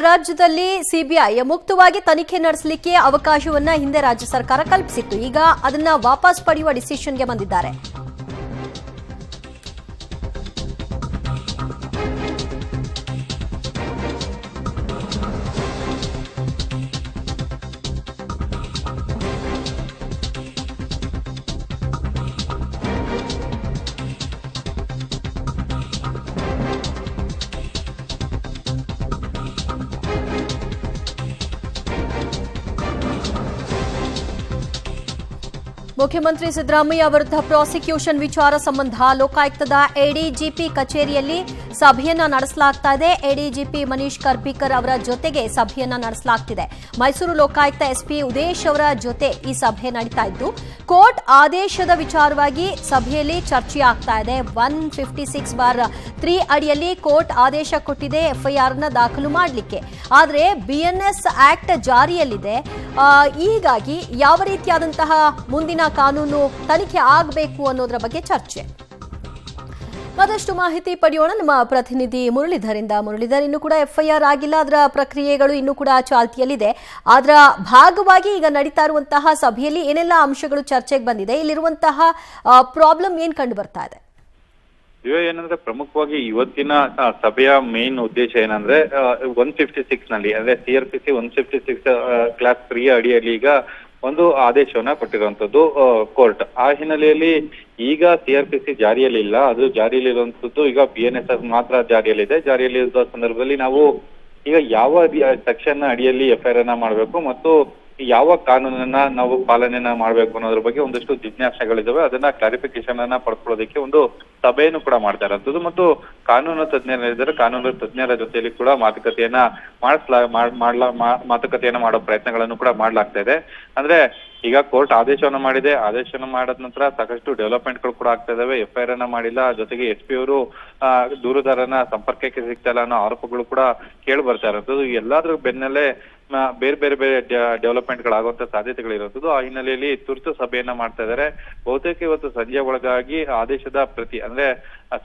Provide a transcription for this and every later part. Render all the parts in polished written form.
ರಾಜ್ಯದಲ್ಲಿ ಸಿಬಿಐ ಮುಕ್ತವಾಗಿ ತನಿಖೆ ನಡೆಸಲಿಕ್ಕೆ ಅವಕಾಶವನ್ನ ಹಿಂದೆ ರಾಜ್ಯ ಸರ್ಕಾರ ಕಲ್ಪಿಸಿತ್ತು. ಈಗ ಅದನ್ನ ವಾಪಸ್ ಪಡೆಯುವ ಡಿಸಿಷನ್ಗೆ ಬಂದಿದ್ದಾರೆ. ಮುಖ್ಯಮಂತ್ರಿ ಸಿದ್ದರಾಮಯ್ಯ ವಿರುದ್ಧ ಪ್ರಾಸಿಕ್ಯೂಷನ್ ವಿಚಾರ ಸಂಬಂಧ ಲೋಕಾಯುಕ್ತದ ಎಡಿಜಿಪಿ ಕಚೇರಿಯಲ್ಲಿ ಸಭೆಯನ್ನ ನಡೆಸಲಾಗ್ತಾ ಇದೆ. ಎಡಿಜಿಪಿ ಮನೀಶ್ ಕರ್ಬಿಕರ್ ಅವರ ಜೊತೆಗೆ ಸಭೆಯನ್ನ ನಡೆಸಲಾಗ್ತಿದೆ. ಮೈಸೂರು ಲೋಕಾಯುಕ್ತ ಎಸ್ಪಿ ಉದೇಶ್ ಅವರ ಜೊತೆ ಈ ಸಭೆ ನಡೀತಾ ಇದ್ದು, ಕೋರ್ಟ್ ಆದೇಶದ ವಿಚಾರವಾಗಿ ಸಭೆಯಲ್ಲಿ ಚರ್ಚೆ ಆಗ್ತಾ ಇದೆ. 156/3 ಅಡಿಯಲ್ಲಿ ಕೋರ್ಟ್ ಆದೇಶ ಕೊಟ್ಟಿದೆ ಎಫ್ಐಆರ್ನ ದಾಖಲು ಮಾಡಲಿಕ್ಕೆ. ಆದರೆ ಬಿಎನ್ಎಸ್ ಆಕ್ಟ್ ಜಾರಿಯಲ್ಲಿದೆ. ಹೀಗಾಗಿ ಯಾವ ರೀತಿಯಾದಂತಹ ಮುಂದಿನ ಕಾನೂನು ತನಿಖೆ ಆಗಬೇಕು ಅನ್ನೋದರ ಬಗ್ಗೆ ಚರ್ಚೆ. ಮತ್ತಷ್ಟು ಮಾಹಿತಿ ಪಡೆಯೋಣ ನಮ್ಮ ಪ್ರತಿನಿಧಿ ಮುರಳೀಧರಿಂದ. ಮುರಳೀಧರ್, ಇನ್ನೂ ಕೂಡ ಎಫ್ಐಆರ್ ಆಗಿಲ್ಲ, ಅದರ ಪ್ರಕ್ರಿಯೆಗಳು ಇನ್ನೂ ಕೂಡ ಚಾಲ್ತಿಯಲ್ಲಿದೆ. ಅದರ ಭಾಗವಾಗಿ ಈಗ ನಡೀತಾ ಇರುವಂತಹ ಸಭೆಯಲ್ಲಿ ಏನೆಲ್ಲ ಅಂಶಗಳು ಚರ್ಚೆಗೆ ಬಂದಿದೆ? ಇಲ್ಲಿರುವಂತಹ ಪ್ರಾಬ್ಲಮ್ ಏನ್ ಕಂಡು ಬರ್ತಾ ಇದೆ? ಏನಂದ್ರೆ ಪ್ರಮುಖವಾಗಿ ಇವತ್ತಿನ ಸಭೆಯ ಮೇನ್ ಉದ್ದೇಶ ಏನಂದ್ರೆ 156 ನಲ್ಲಿ ಅಂದ್ರೆ CRPC 156 ಕ್ಲಾಸ್ 3 ಅಡಿಯಲ್ಲಿ ಈಗ ಒಂದು ಆದೇಶವನ್ನ ಕೊಟ್ಟಿರುವಂತದ್ದು ಕೋರ್ಟ್. ಆ ಹಿನ್ನೆಲೆಯಲ್ಲಿ ಈಗ CRPC ಜಾರಿಯಲ್ಲಿ ಇಲ್ಲ, ಅದು ಜಾರಿಯಲ್ಲಿರುವಂತದ್ದು ಈಗ BNSS ಮಾತ್ರ ಜಾರಿಯಲ್ಲಿದೆ. ಜಾರಿಯಲ್ಲಿರುವ ಸಂದರ್ಭದಲ್ಲಿ ನಾವು ಈಗ ಯಾವ ಸೆಕ್ಷನ್ ಅಡಿಯಲ್ಲಿ FIR ಅನ್ನ ಮಾಡಬೇಕು ಮತ್ತು ಯಾವ ಕಾನೂನನ್ನ ನಾವು ಪಾಲನೆಯನ್ನ ಮಾಡ್ಬೇಕು ಅನ್ನೋದ್ರ ಬಗ್ಗೆ ಒಂದಷ್ಟು ಜಿಜ್ಞಾಸೆಗಳಿದಾವೆ. ಅದನ್ನ ಕ್ಲಾರಿಫಿಕೇಶನ್ ಅನ್ನ ಪಡ್ಕೊಳ್ಳೋದಕ್ಕೆ ಒಂದು ಸಭೆಯನ್ನು ಕೂಡ ಮಾಡ್ತಾ ಇರೋಂಥದ್ದು ಮತ್ತು ಕಾನೂನು ತಜ್ಞರಿದ್ದಾರೆ. ಕಾನೂನು ತಜ್ಞರ ಜೊತೆಯಲ್ಲಿ ಕೂಡ ಮಾತುಕತೆಯನ್ನ ಮಾತುಕತೆಯನ್ನ ಮಾಡೋ ಪ್ರಯತ್ನಗಳನ್ನು ಕೂಡ ಮಾಡ್ಲಾಗ್ತಾ ಇದೆ. ಅಂದ್ರೆ ಈಗ ಕೋರ್ಟ್ ಆದೇಶವನ್ನ ಮಾಡಿದೆ. ಆದೇಶನ ಮಾಡಿದ ನಂತರ ಸಾಕಷ್ಟು ಡೆವಲಪ್ಮೆಂಟ್ಗಳು ಕೂಡ ಆಗ್ತಾ ಇದಾವೆ. FIR ಅನ್ನ ಮಾಡಿಲ್ಲ, ಜೊತೆಗೆ SP ಅವರು ದೂರುದಾರನ ಸಂಪರ್ಕಕ್ಕೆ ಸಿಗ್ತಾ ಇಲ್ಲ ಅನ್ನೋ ಆರೋಪಗಳು ಕೂಡ ಕೇಳಿ ಬರ್ತಾ ಇರೋದು. ಎಲ್ಲಾದ್ರೂ ಬೆನ್ನಲ್ಲೇ ಬೇರೆ ಬೇರೆ ಬೇರೆ ಡೆವಲಪ್ಮೆಂಟ್ಗಳಾಗುವಂತ ಸಾಧ್ಯತೆಗಳಿರುವಂತದ್ದು. ಆ ಹಿನ್ನೆಲೆಯಲ್ಲಿ ತುರ್ತು ಸಭೆಯನ್ನ ಮಾಡ್ತಾ ಇದ್ದಾರೆ. ಬಹುತೇಕ ಇವತ್ತು ಸಂಜೆ ಒಳಗಾಗಿ ಆದೇಶದ ಪ್ರತಿ ಅಂದ್ರೆ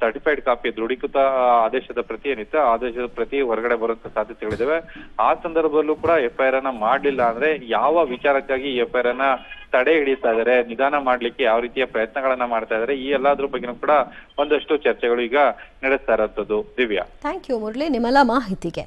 ಸರ್ಟಿಫೈಡ್ ಕಾಪಿ ದೃಢೀಕೃತ ಆದೇಶದ ಪ್ರತಿ ಏನಿತ್ತು, ಆದೇಶದ ಪ್ರತಿ ಹೊರಗಡೆ ಬರುವಂತ ಸಾಧ್ಯತೆಗಳಿದಾವೆ. ಆ ಸಂದರ್ಭದಲ್ಲೂ ಕೂಡ FIR ಅನ್ನ ಮಾಡ್ಲಿಲ್ಲ ಅಂದ್ರೆ ಯಾವ ವಿಚಾರಕ್ಕಾಗಿ FIR ಅನ್ನ ತಡೆ ಹಿಡಿತಾ ಇದಾರೆ, ನಿಧಾನ ಮಾಡ್ಲಿಕ್ಕೆ ಯಾವ ರೀತಿಯ ಪ್ರಯತ್ನಗಳನ್ನ ಮಾಡ್ತಾ ಇದಾರೆ, ಈ ಎಲ್ಲಾದ್ರ ಬಗ್ಗೆನೂ ಕೂಡ ಒಂದಷ್ಟು ಚರ್ಚೆಗಳು ಈಗ ನಡೆಸ್ತಾ ಇರೋಂಥದ್ದು. ದಿವ್ಯಾ, ಥ್ಯಾಂಕ್ ಯು ಮುರಳಿ ನಿಮ್ಮೆಲ್ಲ ಮಾಹಿತಿಗೆ.